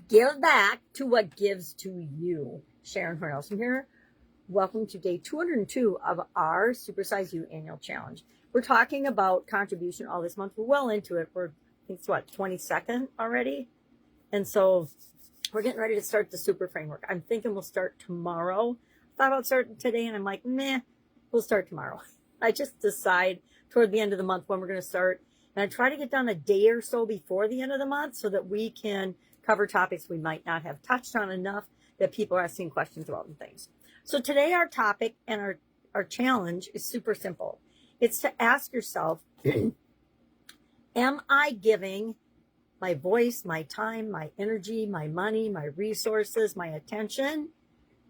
Give back to what gives to you. Sharon Horne-Ellstrom here. Welcome to day 202 of our Supersize You annual challenge. We're talking about contribution all this month. We're well into it. We're, I think it's what, 22nd already? And so we're getting ready to start the super framework. I'm thinking we'll start tomorrow. Thought about starting today, and I'm like, meh, we'll start tomorrow. I just decide toward the end of the month when we're going to start. And I try to get done a day or so before the end of the month so that we can cover topics we might not have touched on enough that people are asking questions about and things. So today our topic and our challenge is super simple. It's to ask yourself, am I giving my voice, my time, my energy, my money, my resources, my attention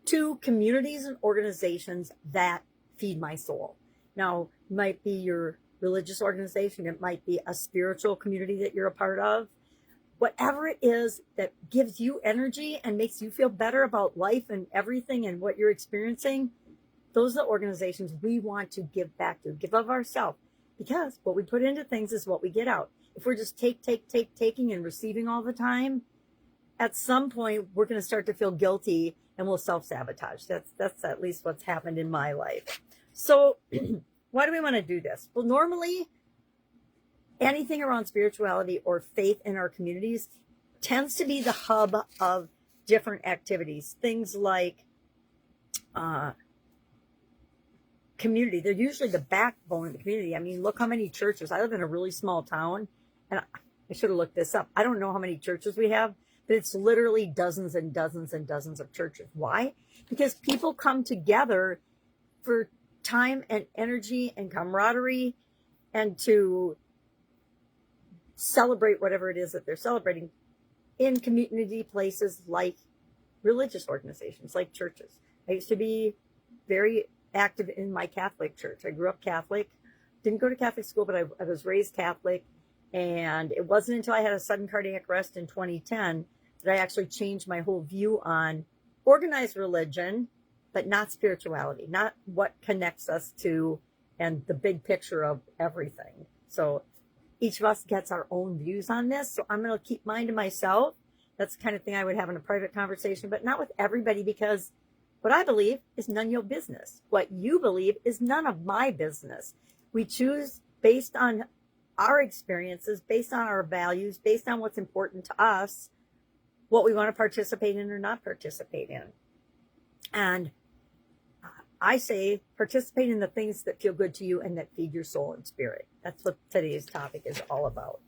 to communities and organizations that feed my soul? Now, it might be your religious organization. It might be a spiritual community that you're a part of. Whatever it is that gives you energy and makes you feel better about life and everything and what you're experiencing, those are the organizations we want to give back to, give of ourselves. Because what we put into things is what we get out. If we're just taking and receiving all the time, at some point we're going to start to feel guilty and we'll self-sabotage. That's at least what's happened in my life. So why do we want to do this? Well, normally anything around spirituality or faith in our communities tends to be the hub of different activities. Things like community. They're usually the backbone of the community. I mean, look how many churches. I live in a really small town, and I should have looked this up. I don't know how many churches we have, but it's literally dozens and dozens and dozens of churches. Why? Because people come together for time and energy and camaraderie and to celebrate whatever it is that they're celebrating in community places like religious organizations, like churches. I used to be very active in my Catholic church. I grew up Catholic, didn't go to Catholic school, but I was raised Catholic. And it wasn't until I had a sudden cardiac arrest in 2010 that I actually changed my whole view on organized religion, but not spirituality, not what connects us to and the big picture of everything. So each of us gets our own views on this. So I'm going to keep mine to myself. That's the kind of thing I would have in a private conversation, but not with everybody, because what I believe is none of your business. What you believe is none of my business. We choose based on our experiences, based on our values, based on what's important to us, what we want to participate in or not participate in. And I say participate in the things that feel good to you and that feed your soul and spirit. That's what today's topic is all about.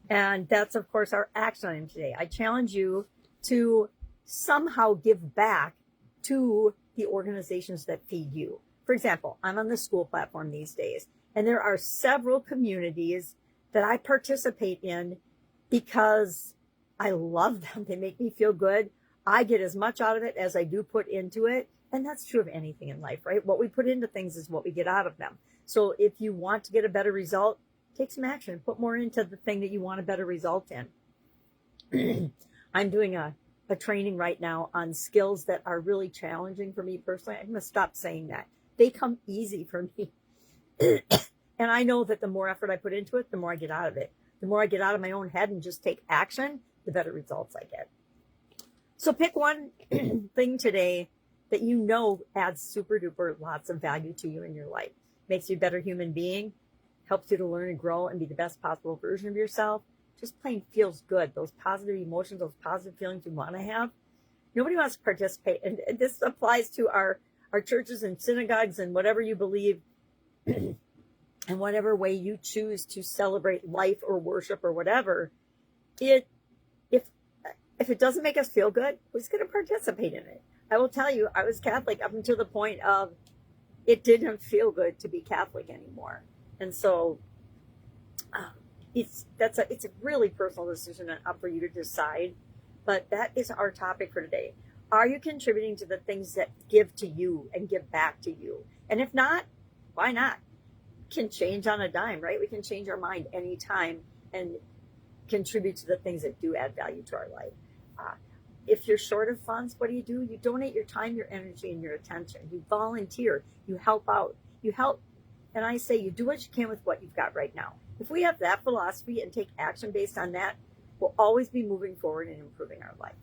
And that's, of course, our action item today. I challenge you to somehow give back to the organizations that feed you. For example, I'm on the school platform these days, and there are several communities that I participate in because I love them. They make me feel good. I get as much out of it as I do put into it. And that's true of anything in life, right? What we put into things is what we get out of them. So if you want to get a better result, take some action. Put more into the thing that you want a better result in. I'm doing a training right now on skills that are really challenging for me personally. I'm going to stop saying that. They come easy for me. And I know that the more effort I put into it, the more I get out of it. The more I get out of my own head and just take action, the better results I get. So pick one thing today that you know adds super duper lots of value to you in your life. Makes you a better human being, helps you to learn and grow and be the best possible version of yourself. Just plain feels good. Those positive emotions, those positive feelings you want to have. Nobody wants to participate. And this applies to our churches and synagogues and whatever you believe and whatever way you choose to celebrate life or worship or whatever. If it doesn't make us feel good, who's going to participate in it? I will tell you, I was Catholic up until the point of it didn't feel good to be Catholic anymore. And so it's a really personal decision and up for you to decide. But that is our topic for today. Are you contributing to the things that give to you and give back to you? And if not, why not? Can change on a dime, right? We can change our mind anytime and contribute to the things that do add value to our life. If you're short of funds, what do? You donate your time, your energy, and your attention. You volunteer. You help out. You help. And I say you do what you can with what you've got right now. If we have that philosophy and take action based on that, we'll always be moving forward and improving our life.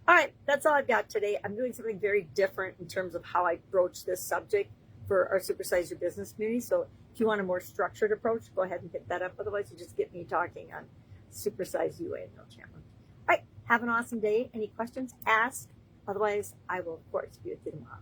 All right, that's all I've got today. I'm doing something very different in terms of how I broach this subject for our Supersize Your Business community. So if you want a more structured approach, go ahead and hit that up. Otherwise, you just get me talking on Supersize You and no channel. All right, have an awesome day. Any questions, ask. Otherwise, I will, of course, be with you tomorrow.